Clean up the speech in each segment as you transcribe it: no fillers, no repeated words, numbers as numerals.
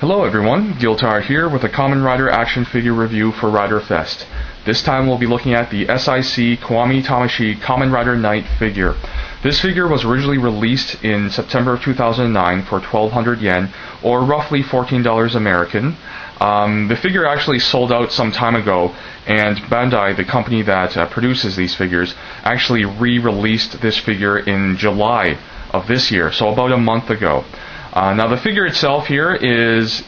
Hello everyone, Giltar here with a Kamen Rider action figure review for Rider Fest. This time we'll be looking at the S.I.C. Kiwami Tamashii Kamen Rider Knight figure. This figure was originally released in September of 2009 for 1,200 yen, or roughly $14 American. The figure actually sold out some time ago, and Bandai, the company that produces these figures, actually re-released this figure in July of this year, so about a month ago. Now the figure itself here is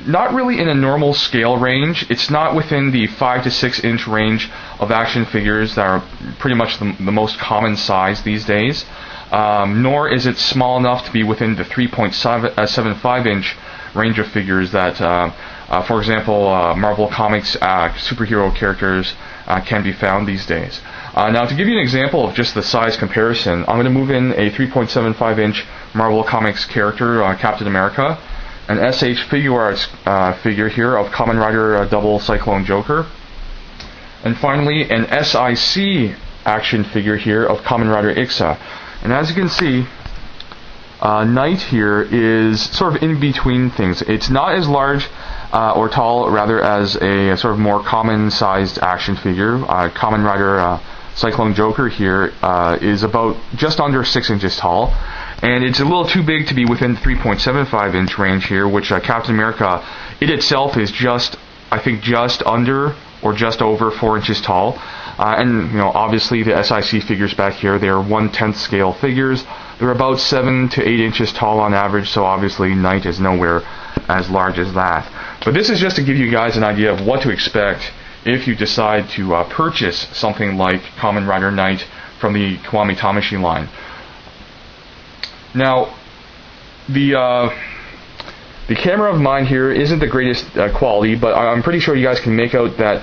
not really in a normal scale range. It's not within the 5 to 6 inch range of action figures that are pretty much the most common size these days. Nor is it small enough to be within the 3.75 inch range of figures that, for example, Marvel Comics superhero characters can be found these days. Now, to give you an example of just the size comparison, I'm going to move in a 3.75 inch Marvel Comics character, Captain America, an SH Figure Arts figure here of Kamen Rider Double Cyclone Joker, and finally an S.I.C. action figure here of Kamen Rider Ixa. And as you can see, Knight here is sort of in between things. It's not as large or tall, rather, as a sort of more common-sized action figure. Kamen Rider Cyclone Joker here is about just under 6 inches tall, and it's a little too big to be within the 3.75 inch range here, which Captain America, it itself is just, I think, just under or just over 4 inches tall. And obviously the S.I.C. figures back here, they're 1/10 scale figures. They're about 7 to 8 inches tall on average, so obviously Knight is nowhere as large as that. But this is just to give you guys an idea of what to expect if you decide to purchase something like Kamen Rider Knight from the Kiwami Tamashii line. Now, the camera of mine here isn't the greatest quality, but I'm pretty sure you guys can make out that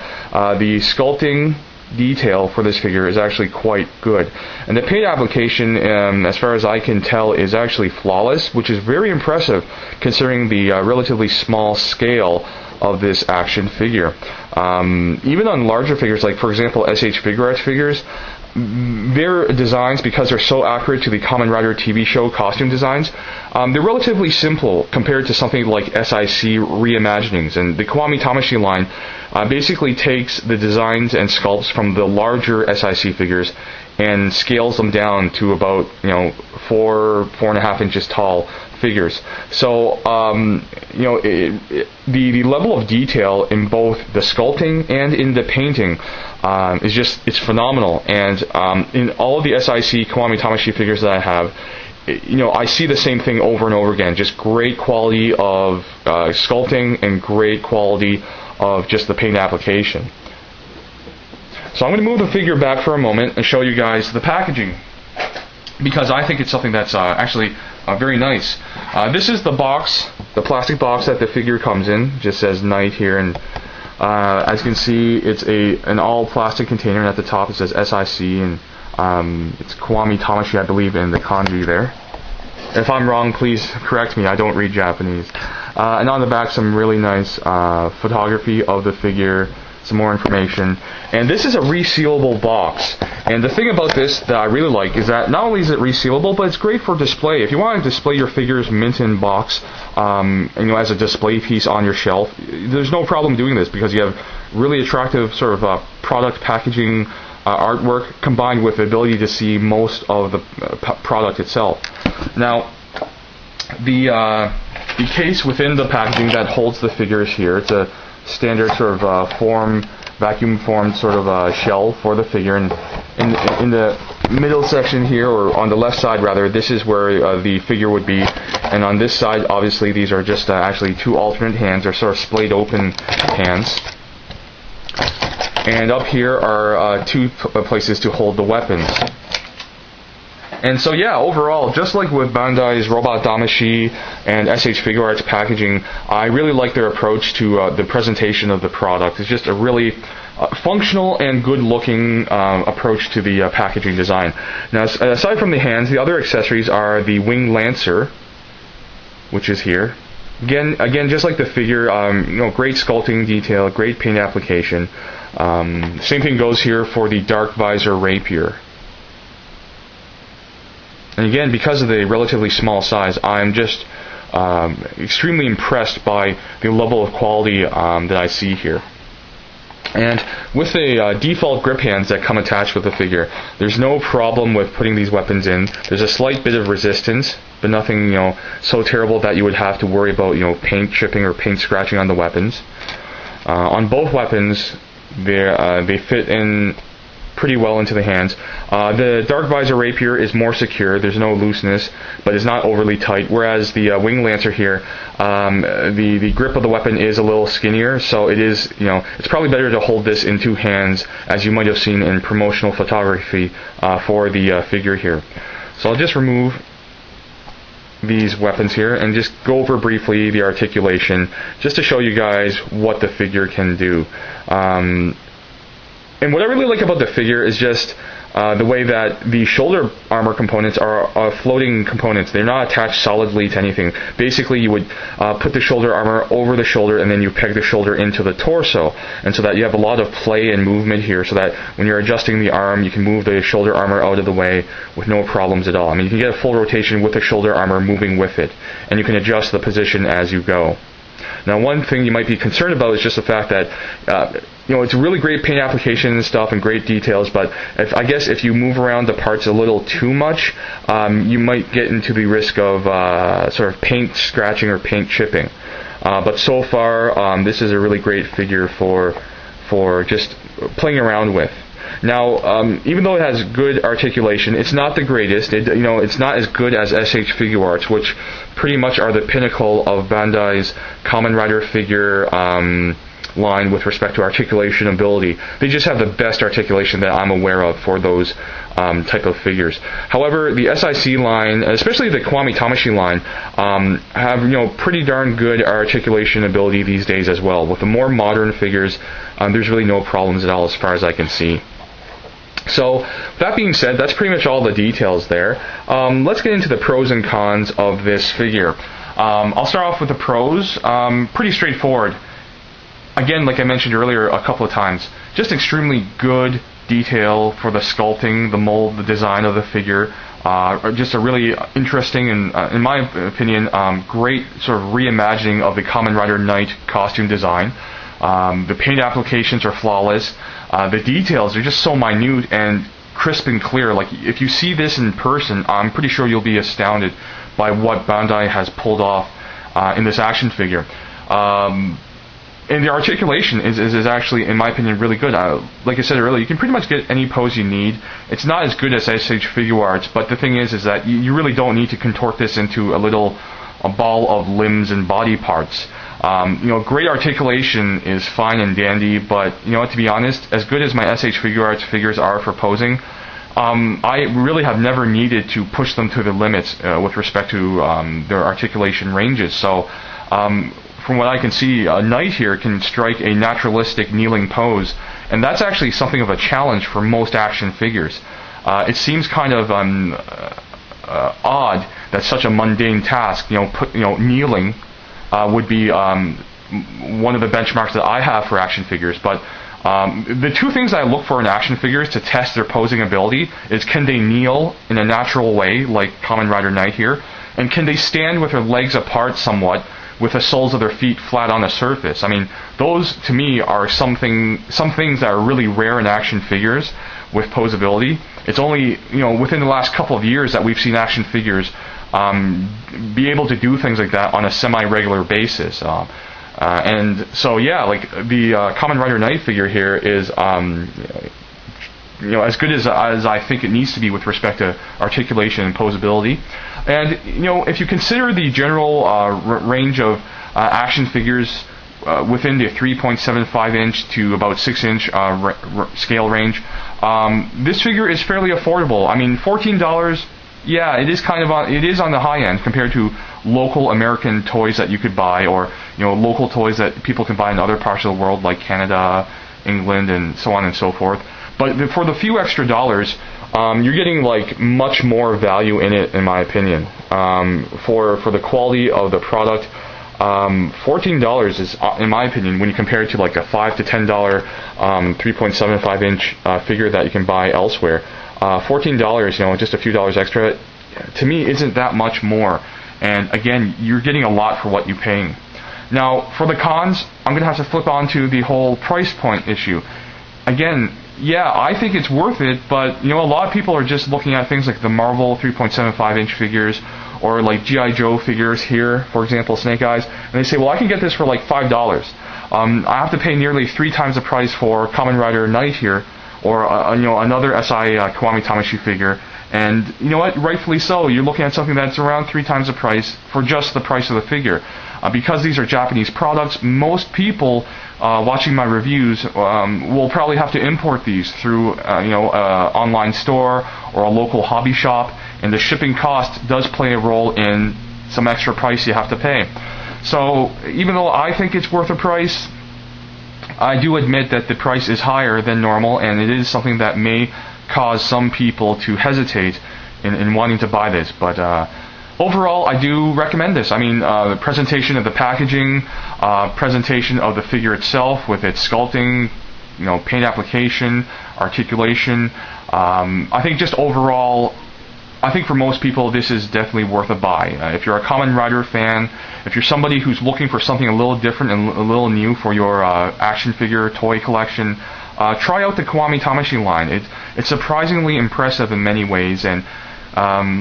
the sculpting detail for this figure is actually quite good. And the paint application, as far as I can tell, is actually flawless, which is very impressive considering the relatively small scale of this action figure. Even on larger figures, like for example SH Figure Arts figures, their designs, because they're so accurate to the Kamen Rider TV show costume designs, they're relatively simple compared to something like S.I.C. reimaginings. And the Kiwami Tamashii line basically takes the designs and sculpts from the larger S.I.C. figures and scales them down to about 4.5 inches tall figures. So the level of detail in both the sculpting and in the painting it's phenomenal. And in all of the S.I.C. Kiwami Tamashii figures that I have, I see the same thing over and over again. Just great quality of sculpting and great quality of just the paint application. So I'm going to move the figure back for a moment and show you guys the packaging, because I think it's something that's actually very nice. This is the box, the plastic box that the figure comes in. It just says Knight here, and as you can see, it's an all plastic container, and at the top it says S.I.C. and it's Kiwami Tamashii, I believe, in the kanji there. If I'm wrong, please correct me. I don't read Japanese. And on the back, some really nice photography of the figure, some more information. And this is a resealable box. And the thing about this that I really like is that not only is it resealable, but it's great for display. If you want to display your figures mint in box, as a display piece on your shelf, there's no problem doing this, because you have really attractive sort of product packaging artwork combined with the ability to see most of the product itself. Now, the case within the packaging that holds the figures here, it's a standard sort of vacuum formed sort of shell for the figure, and in the middle section here, or on the left side rather, this is where the figure would be, and on this side, obviously, these are just actually two alternate hands, or sort of splayed open hands. And up here are two places to hold the weapons. And so yeah, overall, just like with Bandai's Robot Tamashii and SH Figure Arts packaging, I really like their approach to the presentation of the product. It's just a really functional and good-looking approach to the packaging design. Now, aside from the hands, the other accessories are the Wing Lancer, which is here. Again, just like the figure, great sculpting detail, great paint application. Same thing goes here for the Dark Visor Rapier. And again, because of the relatively small size, I'm just extremely impressed by the level of quality that I see here. And with the default grip hands that come attached with the figure, there's no problem with putting these weapons in. There's a slight bit of resistance, but nothing, so terrible that you would have to worry about, paint chipping or paint scratching on the weapons. On both weapons, they fit in pretty well into the hands. The Dark Visor Rapier is more secure. There's no looseness, but it's not overly tight. Whereas the Wing Lancer here, the grip of the weapon is a little skinnier, so it is, it's probably better to hold this in two hands, as you might have seen in promotional photography for the figure here. So I'll just remove these weapons here and just go over briefly the articulation, just to show you guys what the figure can do. And what I really like about the figure is just the way that the shoulder armor components are floating components. They're not attached solidly to anything. Basically, you would put the shoulder armor over the shoulder, and then you peg the shoulder into the torso. And so that you have a lot of play and movement here, so that when you're adjusting the arm, you can move the shoulder armor out of the way with no problems at all. I mean, you can get a full rotation with the shoulder armor moving with it, and you can adjust the position as you go. Now, one thing you might be concerned about is just the fact that it's a really great paint application and stuff and great details, but I guess if you move around the parts a little too much, you might get into the risk of sort of paint scratching or paint chipping. But so far, this is a really great figure for just playing around with. Now, even though it has good articulation, it's not the greatest. It's not as good as SH Figuarts, which pretty much are the pinnacle of Bandai's Kamen Rider figure line with respect to articulation ability. They just have the best articulation that I'm aware of for those type of figures. However, the S.I.C line, especially the Kiwami Tamashii line, have pretty darn good articulation ability these days as well. With the more modern figures, there's really no problems at all as far as I can see. So, that being said, that's pretty much all the details there. Let's get into the pros and cons of this figure. I'll start off with the pros. Pretty straightforward. Again, like I mentioned earlier a couple of times, just extremely good detail for the sculpting, the mold, the design of the figure. Just a really interesting and, in my opinion, great sort of reimagining of the Kamen Rider Knight costume design. The paint applications are flawless. The details are just so minute and crisp and clear. Like, if you see this in person, I'm pretty sure you'll be astounded by what Bandai has pulled off in this action figure. And the articulation is actually, in my opinion, really good. Like I said earlier, you can pretty much get any pose you need. It's not as good as SH Figuarts, but the thing is that you really don't need to contort this into a ball of limbs and body parts. Great articulation is fine and dandy, but to be honest, as good as my SH Figuarts figures are for posing, I really have never needed to push them to the limits with respect to their articulation ranges. So, from what I can see, a Knight here can strike a naturalistic kneeling pose, and that's actually something of a challenge for most action figures. It seems kind of odd that such a mundane task, kneeling, would be one of the benchmarks that I have for action figures. But the two things I look for in action figures to test their posing ability is, can they kneel in a natural way, like Kamen Rider Knight here, and can they stand with their legs apart somewhat, with the soles of their feet flat on the surface. I mean, those to me are some things that are really rare in action figures with posability. It's only within the last couple of years that we've seen action figures be able to do things like that on a semi-regular basis. And so yeah, like the Kamen Rider Knight figure here is as good as I think it needs to be with respect to articulation and posability. And if you consider the general range of action figures within the 3.75 inch to about 6 inch scale range, this figure is fairly affordable. I mean, $14. Yeah, it is it is on the high end compared to local American toys that you could buy, or local toys that people can buy in other parts of the world like Canada, England, and so on and so forth. But for the few extra dollars, you're getting like much more value in it, in my opinion. For the quality of the product, $14 is, in my opinion, when you compare it to like a $5 to $10 3.75 inch figure that you can buy elsewhere, $14, just a few dollars extra, to me isn't that much more. And again, you're getting a lot for what you're paying. Now, for the cons, I'm going to have to flip on to the whole price point issue. Again, yeah, I think it's worth it, but a lot of people are just looking at things like the Marvel 3.75-inch figures, or like G.I. Joe figures here, for example, Snake Eyes, and they say, well, I can get this for like $5. I have to pay nearly 3 times the price for Kamen Rider Knight here, or another S.I. Kiwami Tamashii figure. And you know what? Rightfully so. You're looking at something that's around 3 times the price for just the price of the figure. Because these are Japanese products, most people watching my reviews will probably have to import these through online store or a local hobby shop, and the shipping cost does play a role in some extra price you have to pay. So even though I think it's worth a price, I do admit that the price is higher than normal, and it is something that may cause some people to hesitate in wanting to buy this. But overall, I do recommend this. I mean, the presentation of the packaging, presentation of the figure itself with its sculpting, paint application, articulation. I think just overall, I think for most people this is definitely worth a buy. If you're a Kamen Rider fan, if you're somebody who's looking for something a little different and a little new for your action figure toy collection, try out the Kiwami Tamashii line. It's surprisingly impressive in many ways, and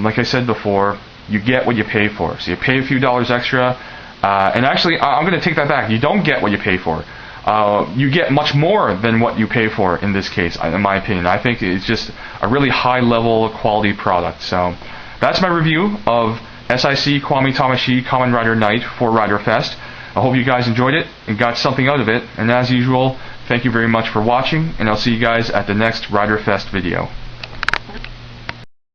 like I said before, you get what you pay for. So you pay a few dollars extra, and actually, I'm going to take that back. You don't get what you pay for. You get much more than what you pay for in this case, in my opinion. I think it's just a really high-level quality product. So that's my review of S.I.C. Kiwami Tamashii Kamen Rider Knight for Rider Fest. I hope you guys enjoyed it and got something out of it. And as usual, thank you very much for watching, and I'll see you guys at the next Rider Fest video.